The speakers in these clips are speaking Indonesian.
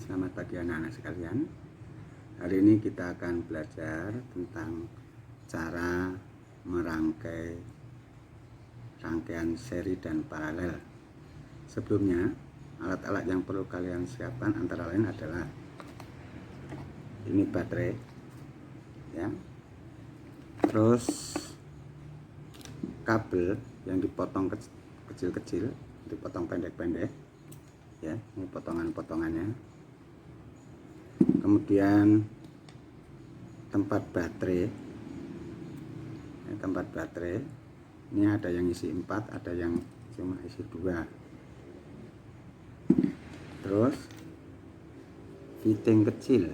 Selamat pagi anak-anak sekalian. Hari ini kita akan belajar tentang cara merangkai rangkaian seri dan paralel. Sebelumnya, alat-alat yang perlu kalian siapkan antara lain adalah ini baterai, ya. Terus kabel yang dipotong kecil-kecil, dipotong pendek-pendek, ya. Ini potongan-potongannya. Kemudian tempat baterai, ya, tempat baterai ini ada yang isi 4, ada yang cuma isi 2. Terus fitting kecil,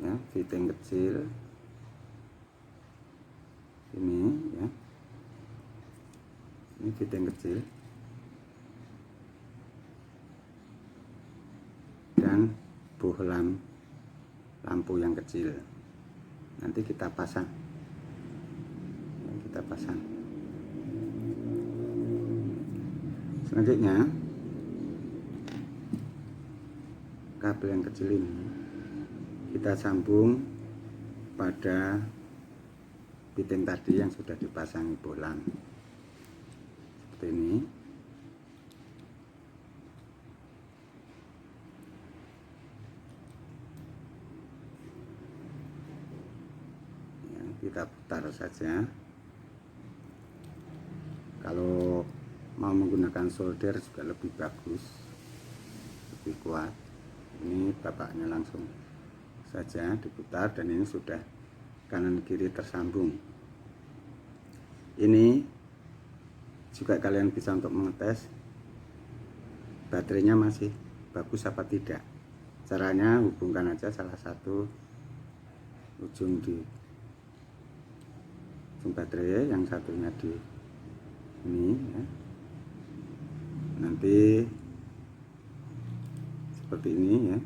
ya, fitting kecil ini, ya, ini fitting kecil dan bohlam lampu yang kecil. Nanti kita pasang, selanjutnya kabel yang kecil ini kita sambung pada fitting tadi yang sudah dipasangi bohlam seperti ini. Kita putar saja. Kalau mau menggunakan solder juga lebih bagus, lebih kuat. Ini bapaknya langsung saja diputar dan ini sudah kanan kiri tersambung. Ini juga kalian bisa untuk mengetes baterainya masih bagus apa tidak. Caranya hubungkan aja salah satu ujung di baterai, yang satunya di ini, ya. Nanti seperti ini, ya.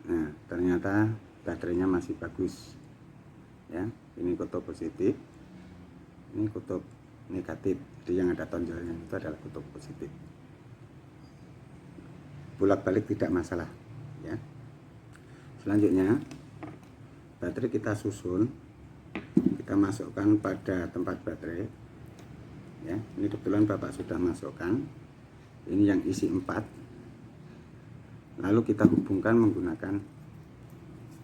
Nah, ternyata baterainya masih bagus, ya. Ini kutub positif, ini kutub negatif. Jadi yang ada tonjolnya itu adalah kutub positif. Bolak-balik tidak masalah, ya. Selanjutnya baterai kita susun, kita masukkan pada tempat baterai, ya. Ini kebetulan bapak sudah masukkan, ini yang isi 4. Lalu kita hubungkan menggunakan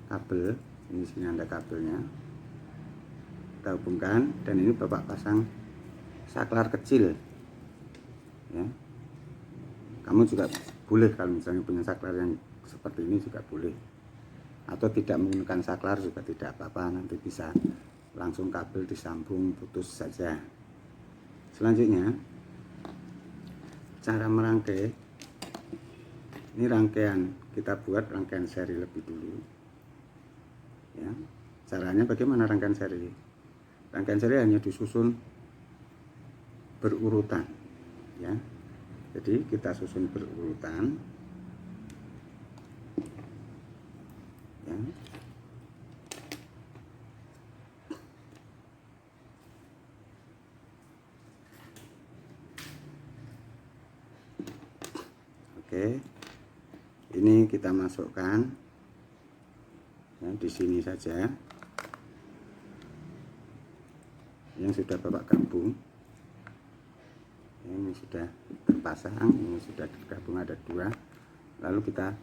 kabel. Ini sini ada kabelnya, kita hubungkan dan ini bapak pasang saklar kecil, ya. Kamu juga boleh kalau misalnya punya saklar yang seperti ini juga boleh, atau tidak menggunakan saklar juga tidak apa-apa, nanti bisa langsung kabel disambung putus saja. Selanjutnya cara merangkai, ini rangkaian, kita buat rangkaian seri lebih dulu, ya. Caranya bagaimana rangkaian seri? Rangkaian seri hanya disusun berurutan, ya. Jadi kita susun berurutan, ya. Oke, ini kita masukkan, ya, di sini saja yang sudah bapak gabung. Ini sudah terpasang, ini sudah tergabung, ada 2. Lalu kita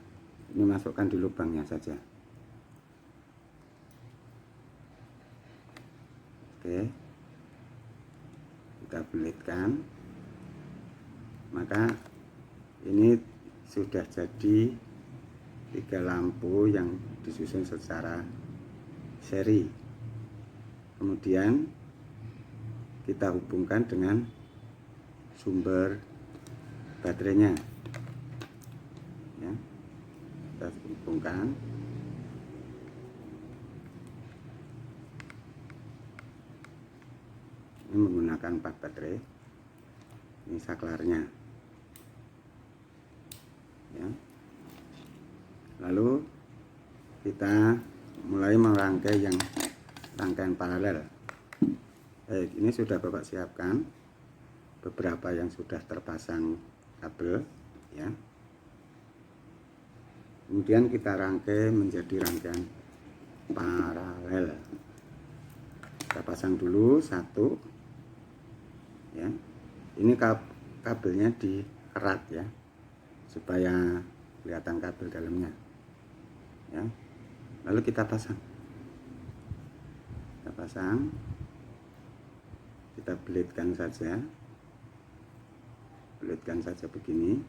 ini masukkan di lubangnya saja. Oke, kita belitkan, maka ini sudah jadi 3 lampu yang disusun secara seri. Kemudian kita hubungkan dengan sumber baterainya, ya. Kita hubungkan, ini menggunakan 4 baterai, ini saklarnya, ya. Lalu kita mulai merangkai yang rangkaian paralel. Baik, ini sudah Bapak siapkan beberapa yang sudah terpasang kabel ya. Kemudian kita rangkai menjadi rangkaian paralel. Kita pasang dulu satu ya. Ini kabelnya dikerat ya, supaya kelihatan kabel dalamnya ya. Lalu kita pasang, kita belitkan saja begini.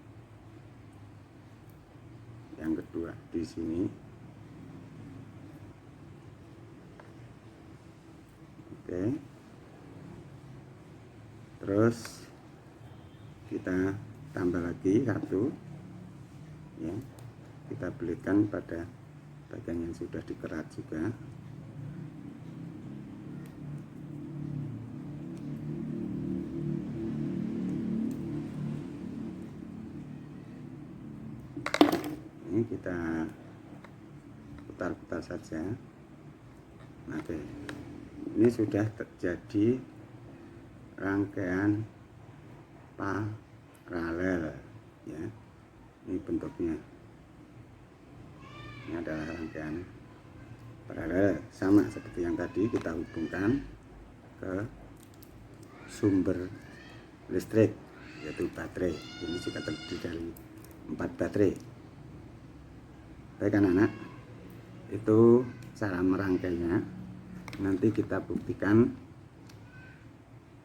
Yang kedua di sini, oke. Terus kita tambah lagi satu ya, kita belitkan pada bagian yang sudah dikerat juga. Ini kita putar-putar saja. Oke, ini sudah terjadi rangkaian paralel ya. Ini bentuknya, ini adalah rangkaian paralel, sama seperti yang tadi. Kita hubungkan ke sumber listrik, yaitu baterai. Ini juga terdiri dari 4 baterai. Baik anak-anak, itu cara merangkainya. Nanti kita buktikan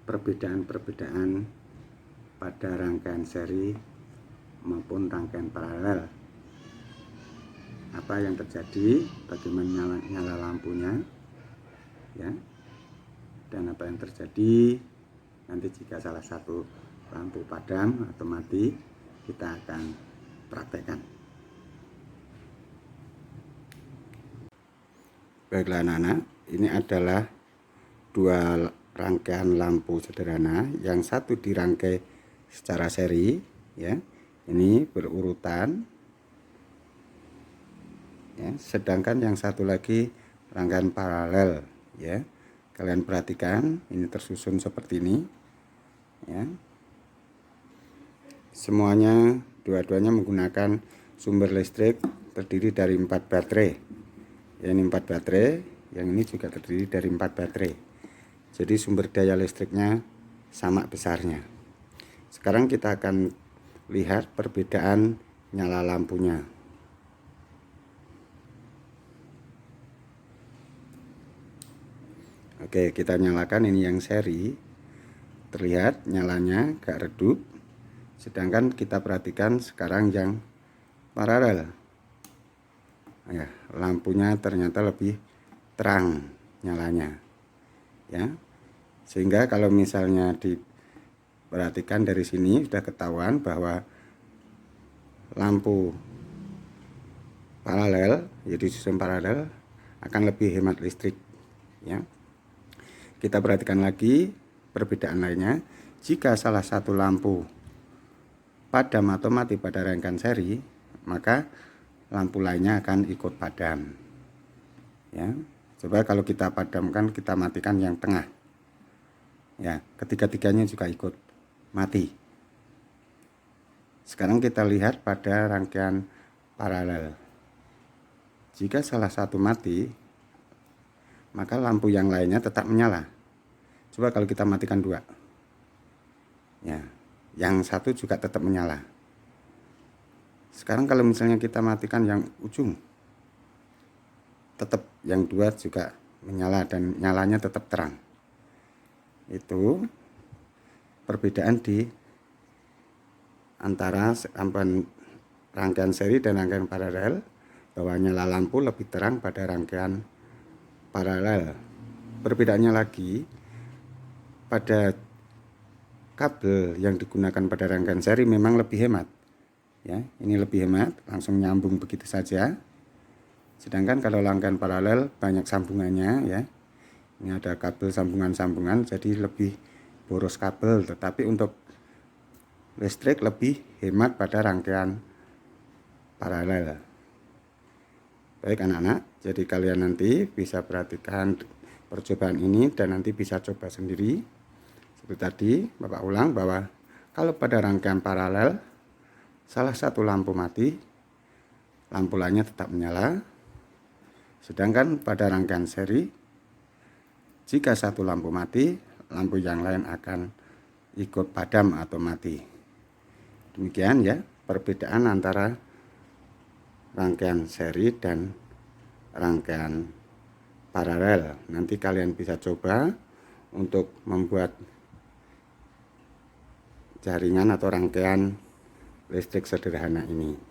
perbedaan-perbedaan pada rangkaian seri maupun rangkaian paralel. Apa yang terjadi, bagaimana nyala lampunya ya, dan apa yang terjadi nanti jika salah satu lampu padam atau mati, kita akan praktekkan. Baiklah anak-anak, ini adalah dua rangkaian lampu sederhana. Yang satu dirangkai secara seri ya, ini berurutan ya, sedangkan yang satu lagi rangkaian paralel ya. Kalian perhatikan, ini tersusun seperti ini ya. Semuanya, dua-duanya menggunakan sumber listrik terdiri dari 4 baterai. Ini 4 baterai, yang ini juga terdiri dari 4 baterai. Jadi sumber daya listriknya sama besarnya. Sekarang kita akan lihat perbedaan nyala lampunya. Oke, kita nyalakan ini yang seri. Terlihat nyalanya agak redup. Sedangkan kita perhatikan sekarang yang paralel. Ya, lampunya ternyata lebih terang nyalanya ya, sehingga kalau misalnya diperhatikan dari sini sudah ketahuan bahwa lampu paralel, yaitu sistem paralel, akan lebih hemat listrik ya. Kita perhatikan lagi perbedaan lainnya. Jika salah satu lampu padam atau mati pada rangkaian seri, maka lampu lainnya akan ikut padam ya. Coba kalau kita padamkan, kita matikan yang tengah ya, ketiga-tiganya juga ikut mati. Sekarang kita lihat pada rangkaian paralel. Jika salah satu mati, maka lampu yang lainnya tetap menyala. Coba kalau kita matikan 2 ya, yang satu juga tetap menyala. Sekarang kalau misalnya kita matikan yang ujung, tetap yang 2 juga menyala dan nyalanya tetap terang. Itu perbedaan di antara rangkaian seri dan rangkaian paralel, bahwa nyala lampu lebih terang pada rangkaian paralel. Perbedaannya lagi, pada kabel yang digunakan pada rangkaian seri memang lebih hemat. Ya, ini lebih hemat, langsung nyambung begitu saja. Sedangkan kalau rangkaian paralel banyak sambungannya ya. Ini ada kabel sambungan-sambungan, jadi lebih boros kabel, tetapi untuk listrik lebih hemat pada rangkaian paralel. Baik anak-anak, jadi kalian nanti bisa perhatikan percobaan ini dan nanti bisa coba sendiri. Seperti tadi Bapak ulang bahwa kalau pada rangkaian paralel salah satu lampu mati, lampu lainnya tetap menyala. Sedangkan pada rangkaian seri, jika satu lampu mati, lampu yang lain akan ikut padam atau mati. Demikian ya perbedaan antara rangkaian seri dan rangkaian paralel. Nanti kalian bisa coba untuk membuat jaringan atau rangkaian listrik sederhana ini.